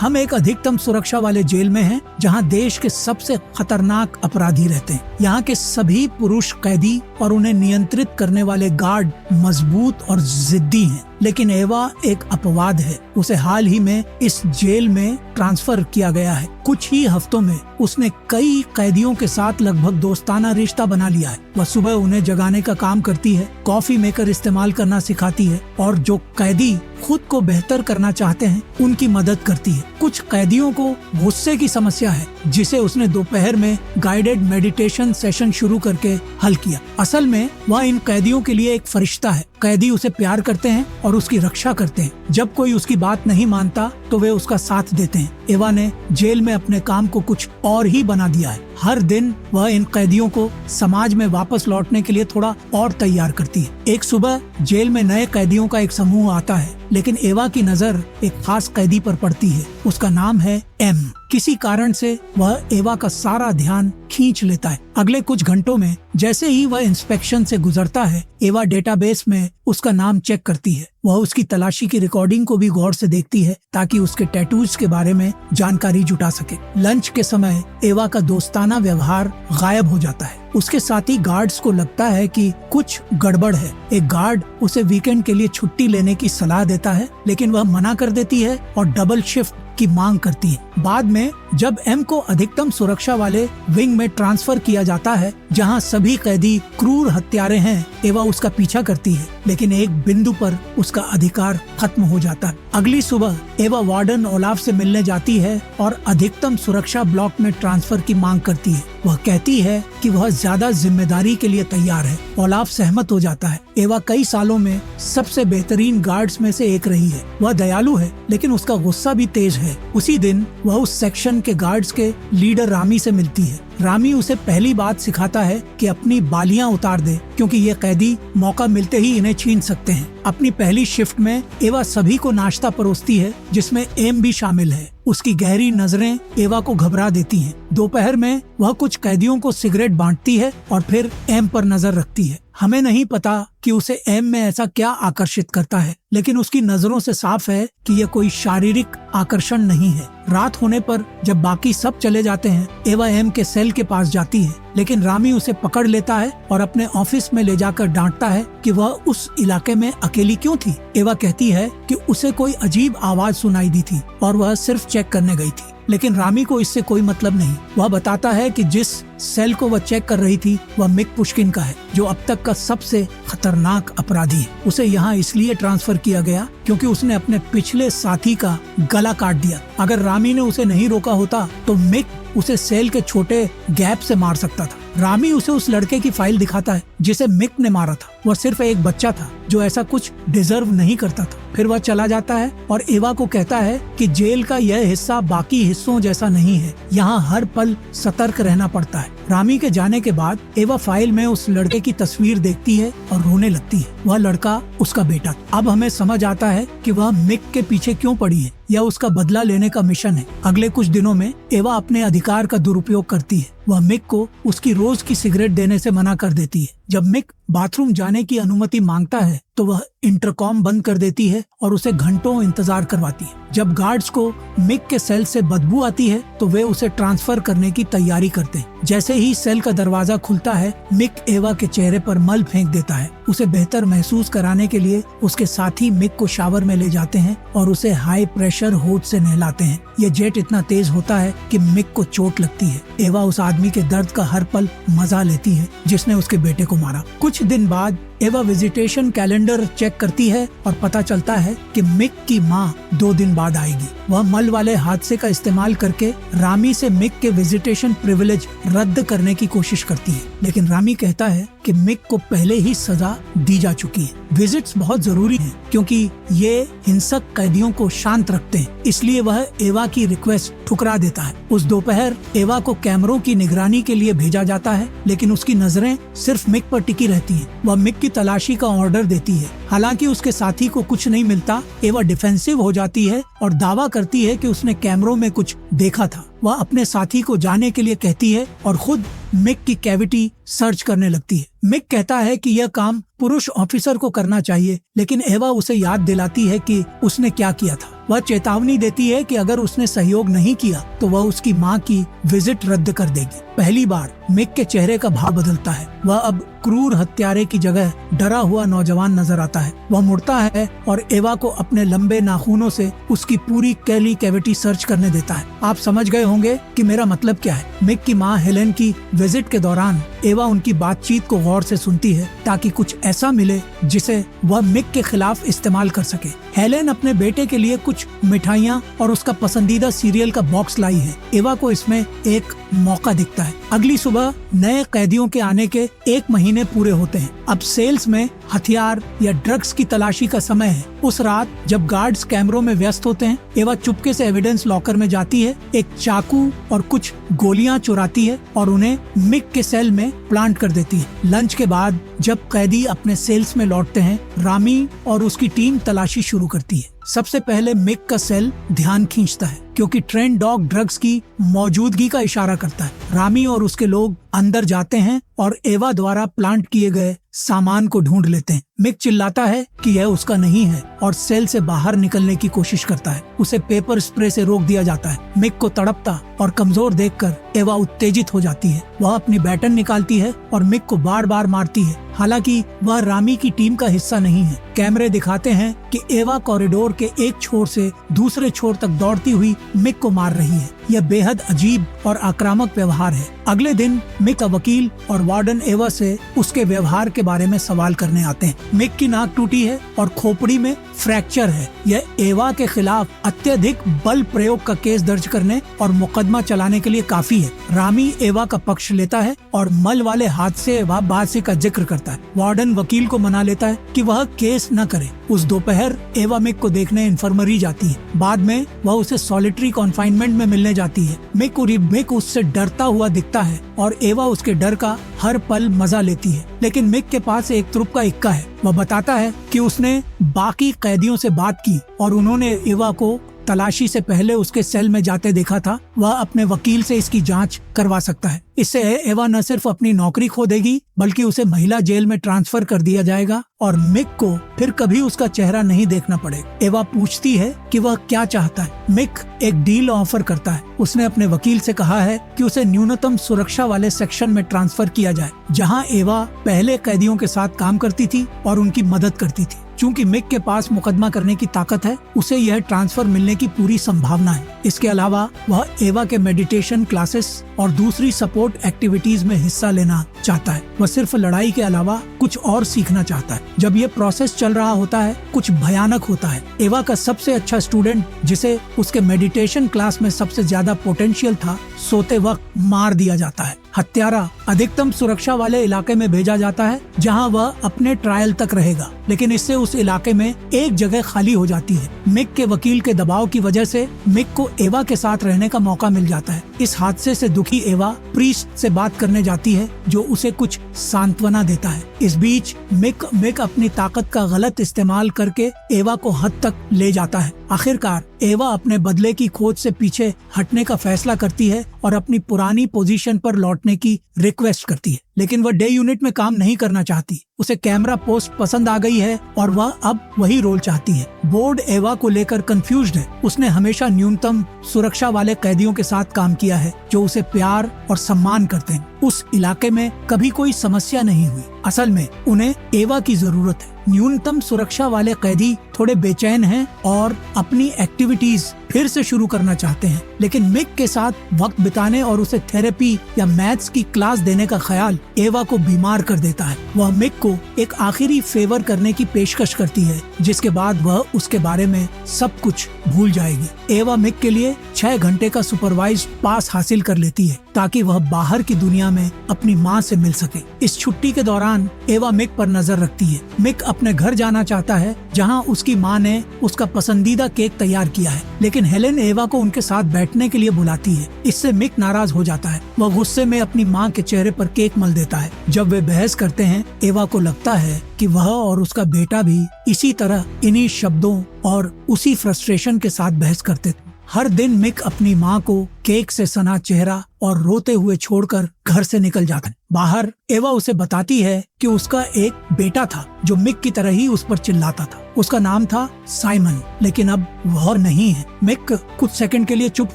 हम एक अधिकतम सुरक्षा वाले जेल में हैं, जहां देश के सबसे खतरनाक अपराधी रहते हैं। यहाँ के सभी पुरुष कैदी और उन्हें नियंत्रित करने वाले गार्ड मजबूत और जिद्दी हैं। लेकिन एवा एक अपवाद है। उसे हाल ही में इस जेल में ट्रांसफर किया गया है। कुछ ही हफ्तों में उसने कई कैदियों के साथ लगभग दोस्ताना रिश्ता बना लिया है। वह सुबह उन्हें जगाने का काम करती है, कॉफी मेकर इस्तेमाल करना सिखाती है और जो कैदी खुद को बेहतर करना चाहते हैं उनकी मदद करती है। कुछ कैदियों को गुस्से की समस्या है, जिसे उसने दोपहर में गाइडेड मेडिटेशन सेशन शुरू करके हल किया। असल में वह इन कैदियों के लिए एक फरिश्ता है। कैदी उसे प्यार करते हैं और उसकी रक्षा करते हैं। जब कोई उसकी बात नहीं मानता तो वे उसका साथ देते हैं। एवा ने जेल में अपने काम को कुछ और ही बना दिया है। हर दिन वह इन कैदियों को समाज में वापस लौटने के लिए थोड़ा और तैयार करती है। एक सुबह जेल में नए कैदियों का एक समूह आता है, लेकिन एवा की नजर एक खास कैदी पर पड़ती है। उसका नाम है एम। किसी कारण से वह एवा का सारा ध्यान खींच लेता है। अगले कुछ घंटों में जैसे ही वह इंस्पेक्शन से गुजरता है, एवा डेटाबेस में उसका नाम चेक करती है। वह उसकी तलाशी की रिकॉर्डिंग को भी गौर से देखती है ताकि उसके टैटूज के बारे में जानकारी जुटा सके। लंच के समय एवा का दोस्ताना व्यवहार गायब हो जाता है। उसके साथी गार्ड्स को लगता है कि कुछ गड़बड़ है। एक गार्ड उसे वीकेंड के लिए छुट्टी लेने की सलाह देता है, लेकिन वह मना कर देती है और डबल शिफ्ट की मांग करती है। बाद में जब एम को अधिकतम सुरक्षा वाले विंग में ट्रांसफर किया जाता है, जहां सभी कैदी क्रूर हत्यारे हैं, एवा उसका पीछा करती है, लेकिन एक बिंदु पर उसका अधिकार खत्म हो जाता है। अगली सुबह एवा वार्डन ओलाफ से मिलने जाती है और अधिकतम सुरक्षा ब्लॉक में ट्रांसफर की मांग करती है। वह कहती है कि वह ज्यादा जिम्मेदारी के लिए तैयार है। ओलाफ सहमत हो जाता है। एवा कई सालों में सबसे बेहतरीन गार्ड्स में से एक रही है। वह दयालु है, लेकिन उसका गुस्सा भी तेज है। उसी दिन वह उस सेक्शन के गार्ड्स के लीडर रामी से मिलती है। रामी उसे पहली बात सिखाता है कि अपनी बालियां उतार दे, क्योंकि ये कैदी मौका मिलते ही इन्हें छीन सकते हैं। अपनी पहली शिफ्ट में एवा सभी को नाश्ता परोसती है, जिसमें एम भी शामिल है। उसकी गहरी नजरें एवा को घबरा देती हैं। दोपहर में वह कुछ कैदियों को सिगरेट बांटती है और फिर एम पर नजर रखती है। हमें नहीं पता कि उसे एम में ऐसा क्या आकर्षित करता है, लेकिन उसकी नजरों से साफ है कि यह कोई शारीरिक आकर्षण नहीं है। रात होने पर जब बाकी सब चले जाते हैं, एवा एम के सेल के पास जाती है, लेकिन रामी उसे पकड़ लेता है और अपने ऑफिस में ले जाकर डांटता है कि वह उस इलाके में अकेली क्यों थी। एवा कहती है कि उसे कोई अजीब आवाज सुनाई दी थी और वह सिर्फ चेक करने गई थी, लेकिन रामी को इससे कोई मतलब नहीं। वह बताता है कि जिस सेल को वह चेक कर रही थी वह मिक पुष्किन का है, जो अब तक का सबसे खतरनाक अपराधी है। उसे यहाँ इसलिए ट्रांसफर किया गया क्योंकि उसने अपने पिछले साथी का गला काट दिया। अगर रामी ने उसे नहीं रोका होता तो मिक उसे सेल के छोटे गैप से मार सकता था। रामी उसे उस लड़के की फाइल दिखाता है जिसे मिक ने मारा था। वह सिर्फ एक बच्चा था जो ऐसा कुछ डिजर्व नहीं करता था। फिर वह चला जाता है और एवा को कहता है कि जेल का यह हिस्सा बाकी हिस्सों जैसा नहीं है, यहाँ हर पल सतर्क रहना पड़ता है। रामी के जाने के बाद एवा फाइल में उस लड़के की तस्वीर देखती है और रोने लगती है। वह लड़का उसका बेटा था। अब हमें समझ आता है कि वह मिक के पीछे क्यों पड़ी है। यह उसका बदला लेने का मिशन है। अगले कुछ दिनों में एवा अपने अधिकार का दुरुपयोग करती है। वह मिक को उसकी रोज की सिगरेट देने से मना कर देती है। जब मिक बाथरूम जाने की अनुमति मांगता है तो वह इंटरकॉम बंद कर देती है और उसे घंटों इंतजार करवाती है। जब गार्ड्स को मिक के सेल से बदबू आती है तो वे उसे ट्रांसफर करने की तैयारी करते हैं। जैसे ही सेल का दरवाजा खुलता है, मिक एवा के चेहरे पर मल फेंक देता है। उसे बेहतर महसूस कराने के लिए उसके साथी मिक को शावर में ले जाते हैं और उसे हाई प्रेशर होठ से नहलाते हैं। ये जेट इतना तेज होता है कि मिक को चोट लगती है। एवा उस आदमी के दर्द का हर पल मजा लेती है जिसने उसके बेटे को मारा। कुछ दिन बाद एवा विजिटेशन कैलेंडर चेक करती है और पता चलता है कि मिक की माँ 2 दिन बाद आएगी। वह मल वाले हादसे का इस्तेमाल करके रामी से मिक के विजिटेशन प्रिविलेज रद्द करने की कोशिश करती है, लेकिन रामी कहता है कि मिक को पहले ही सजा दी जा चुकी है। विजिट्स बहुत जरूरी हैं क्योंकि ये हिंसक कैदियों को शांत रखते हैं, इसलिए वह एवा की रिक्वेस्ट ठुकरा देता है। उस दोपहर एवा को कैमरों की निगरानी के लिए भेजा जाता है, लेकिन उसकी नजरें सिर्फ मिक पर टिकी रहती हैं। वह मिक की तलाशी का ऑर्डर देती है। हालांकि उसके साथी को कुछ नहीं मिलता, एवा डिफेंसिव हो जाती है और दावा करती है कि उसने कैमरों में कुछ देखा था। वह अपने साथी को जाने के लिए कहती है और खुद मिक की कैविटी सर्च करने लगती है। मिक कहता है कि यह काम पुरुष ऑफिसर को करना चाहिए, लेकिन एवा उसे याद दिलाती है कि उसने क्या किया था। वह चेतावनी देती है कि अगर उसने सहयोग नहीं किया तो वह उसकी माँ की विजिट रद्द कर देगी। पहली बार मिक के चेहरे का भाव बदलता है। वह अब क्रूर हत्यारे की जगह डरा हुआ नौजवान नजर आता है। वह मुड़ता है और एवा को अपने लंबे नाखूनों से उसकी पूरी कैली कैविटी सर्च करने देता है। आप समझ गए होंगे कि मेरा मतलब क्या है। मिक की माँ हेलेन की विजिट के दौरान एवा उनकी बातचीत को गौर से सुनती है ताकि कुछ ऐसा मिले जिसे वह मिक के खिलाफ इस्तेमाल कर सके। हेलेन अपने बेटे के लिए कुछ मिठाइयाँ और उसका पसंदीदा सीरियल का बॉक्स लाई है। एवा को इसमें एक मौका दिखता है। अगली सुबह नए कैदियों के आने के 1 महीने पूरे होते हैं। अब सेल्स में हथियार या ड्रग्स की तलाशी का समय है। उस रात जब गार्ड्स कैमरों में व्यस्त होते हैं, एवा चुपके से एविडेंस लॉकर में जाती है, एक चाकू और कुछ गोलियां चुराती है और उन्हें मिक के सेल में प्लांट कर देती है। लंच के बाद जब कैदी अपने सेल्स में लौटते हैं, रामी और उसकी टीम तलाशी शुरू करती है। सबसे पहले मिक का सेल ध्यान खींचता है क्योंकि ट्रेन डॉग ड्रग्स की मौजूदगी का इशारा करता है। रामी और उसके लोग अंदर जाते हैं और एवा द्वारा प्लांट किए गए सामान को ढूंढ लेते हैं। मिक चिल्लाता है कि यह उसका नहीं है और सेल से बाहर निकलने की कोशिश करता है। उसे पेपर स्प्रे से रोक दिया जाता है। मिक को तड़पता और कमजोर देखकर एवा उत्तेजित हो जाती है। वह अपनी बैटन निकालती है और मिक को बार बार मारती है। हालांकि वह रामी की टीम का हिस्सा नहीं है। कैमरे दिखाते हैं कि एवा कॉरिडोर के एक छोर से दूसरे छोर तक दौड़ती हुई मिक को मार रही है। यह बेहद अजीब और आक्रामक व्यवहार है। अगले दिन मिक का वकील और वार्डन एवा से उसके व्यवहार के बारे में सवाल करने आते हैं। मिक की नाक टूटी है और खोपड़ी में फ्रैक्चर है। यह एवा के खिलाफ अत्यधिक बल प्रयोग का केस दर्ज करने और मुकदमा चलाने के लिए काफी है। रामी एवा का पक्ष लेता है और मल वाले हादसे व बादशे का जिक्र करता है। वार्डन वकील को मना लेता है कि वह केस न करे। उस दोपहर एवा मिक को देखने इन्फर्मरी जाती है। बाद में वह उसे सॉलिटरी कॉन्फाइनमेंट में मिलने जाती है। मिक उससे डरता हुआ दिखता है और एवा उसके डर का हर पल मजा लेती है। लेकिन मिक के पास एक तुरुप का इक्का है। वह बताता है कि उसने बाकी कैदियों से बात की और उन्होंने एवा को तलाशी से पहले उसके सेल में जाते देखा था। वह अपने वकील से इसकी जांच करवा सकता है। इससे एवा न सिर्फ अपनी नौकरी खो देगी बल्कि उसे महिला जेल में ट्रांसफर कर दिया जाएगा और मिक को फिर कभी उसका चेहरा नहीं देखना पड़ेगा। एवा पूछती है कि वह क्या चाहता है। मिक एक डील ऑफर करता है। उसने अपने वकील से कहा है कि उसे न्यूनतम सुरक्षा वाले सेक्शन में ट्रांसफर किया जाए, जहां एवा पहले कैदियों के साथ काम करती थी और उनकी मदद करती थी। चूंकि मिक के पास मुकदमा करने की ताकत है, उसे यह ट्रांसफर मिलने की पूरी संभावना है। इसके अलावा वह एवा के मेडिटेशन क्लासेस और दूसरी सपोर्ट एक्टिविटीज में हिस्सा लेना चाहता है। वह सिर्फ लड़ाई के अलावा कुछ और सीखना चाहता है। जब ये प्रोसेस चल रहा होता है, कुछ भयानक होता है। एवा का सबसे अच्छा स्टूडेंट, जिसे उसके मेडिटेशन क्लास में सबसे ज्यादा पोटेंशियल था, सोते वक्त मार दिया जाता है। हत्यारा अधिकतम सुरक्षा वाले इलाके में भेजा जाता है जहां वह अपने ट्रायल तक रहेगा, लेकिन इससे उस इलाके में एक जगह खाली हो जाती है। मिक के वकील के दबाव की वजह से मिक को एवा के साथ रहने का मौका मिल जाता है। इस हादसे से दुखी एवा प्रीस्ट से बात करने जाती है जो उसे कुछ सांत्वना देता है। इस बीच मिक अपनी ताकत का गलत इस्तेमाल करके एवा को हद तक ले जाता है। आखिरकार एवा अपने बदले की खोज से पीछे हटने का फैसला करती है और अपनी पुरानी पोजीशन पर लौटने की रिक्वेस्ट करती है, लेकिन वह डे यूनिट में काम नहीं करना चाहती। उसे कैमरा पोस्ट पसंद आ गई है और वह अब वही रोल चाहती है। बोर्ड एवा को लेकर कंफ्यूज्ड है। उसने हमेशा न्यूनतम सुरक्षा वाले कैदियों के साथ काम किया है जो उसे प्यार और सम्मान करते हैं। उस इलाके में कभी कोई समस्या नहीं हुई। असल में उन्हें एवा की जरूरत है। न्यूनतम सुरक्षा वाले कैदी थोड़े बेचैन हैं और अपनी एक्टिविटीज फिर से शुरू करना चाहते हैं, लेकिन मिक के साथ वक्त बिताने और उसे थेरेपी या मैथ्स की क्लास देने का ख्याल एवा को बीमार कर देता है। वह मिक को एक आखिरी फेवर करने की पेशकश करती है, जिसके बाद वह उसके बारे में सब कुछ भूल जाएगी। एवा मिक के लिए 6 घंटे का सुपरवाइज्ड पास हासिल कर लेती है ताकि वह बाहर की दुनिया में अपनी माँ से मिल सके। इस छुट्टी के दौरान एवा मिक पर नजर रखती है। मिक अपने घर जाना चाहता है जहाँ उसकी माँ ने उसका पसंदीदा केक तैयार किया है, लेकिन हेलेन एवा को उनके साथ बैठने के लिए बुलाती है। इससे मिक नाराज हो जाता है। वह गुस्से में अपनी माँ के चेहरे पर केक मल देता है। जब वे बहस करते हैं, एवा को लगता है कि वह और उसका बेटा भी इसी तरह इन्हीं शब्दों और उसी फ्रस्ट्रेशन के साथ बहस करते थे। हर दिन मिक अपनी माँ को केक से सना चेहरा और रोते हुए छोड़कर घर से निकल जाता है। बाहर एवा उसे बताती है कि उसका एक बेटा था जो मिक की तरह ही उस पर चिल्लाता था। उसका नाम था साइमन, लेकिन अब वह नहीं है। मिक कुछ सेकंड के लिए चुप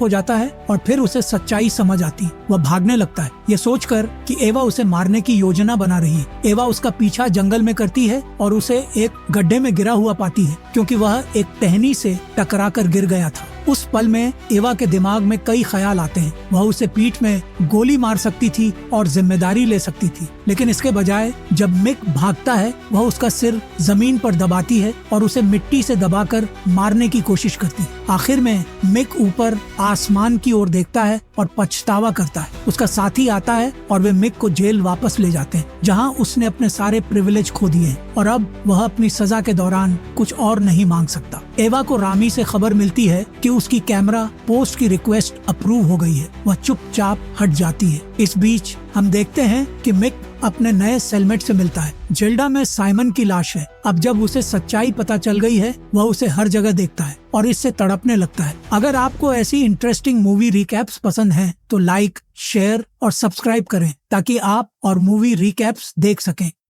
हो जाता है और फिर उसे सच्चाई समझ आती। वह भागने लगता है, ये सोचकर कि एवा उसे मारने की योजना बना रही है। एवा उसका पीछा जंगल में करती है और उसे एक गड्ढे में गिरा हुआ पाती है, क्योंकि वह एक टहनी से टकराकर गिर गया था। उस पल में एवा के दिमाग में कई ख्याल आते हैं। वह उसे पीठ में गोली मार सकती थी और जिम्मेदारी ले सकती थी, लेकिन इसके बजाय जब मिक भागता है वह उसका सिर जमीन पर दबाती है और उसे मिट्टी से दबाकर मारने की कोशिश करती है। आखिर में मिक ऊपर आसमान की ओर देखता है और पछतावा करता है। उसका साथी आता है और वे मिक को जेल वापस ले जाते हैं, जहां उसने अपने सारे प्रिविलेज खो दिए हैं और अब वह अपनी सजा के दौरान कुछ और नहीं मांग सकता। एवा को रामी से खबर मिलती है कि उसकी कैमरा पोस्ट की रिक्वेस्ट अप्रूव हो गई है। वह चुपचाप हट जाती है। इस बीच हम देखते हैं कि मिक अपने नए सेलमेट से मिलता है। जिल्डा में साइमन की लाश है। अब जब उसे सच्चाई पता चल गई है, वह उसे हर जगह देखता है और इससे तड़पने लगता है। अगर आपको ऐसी इंटरेस्टिंग मूवी रिकैप्स पसंद हैं, तो लाइक, शेयर और सब्सक्राइब करें ताकि आप और मूवी रिकैप्स देख सकें।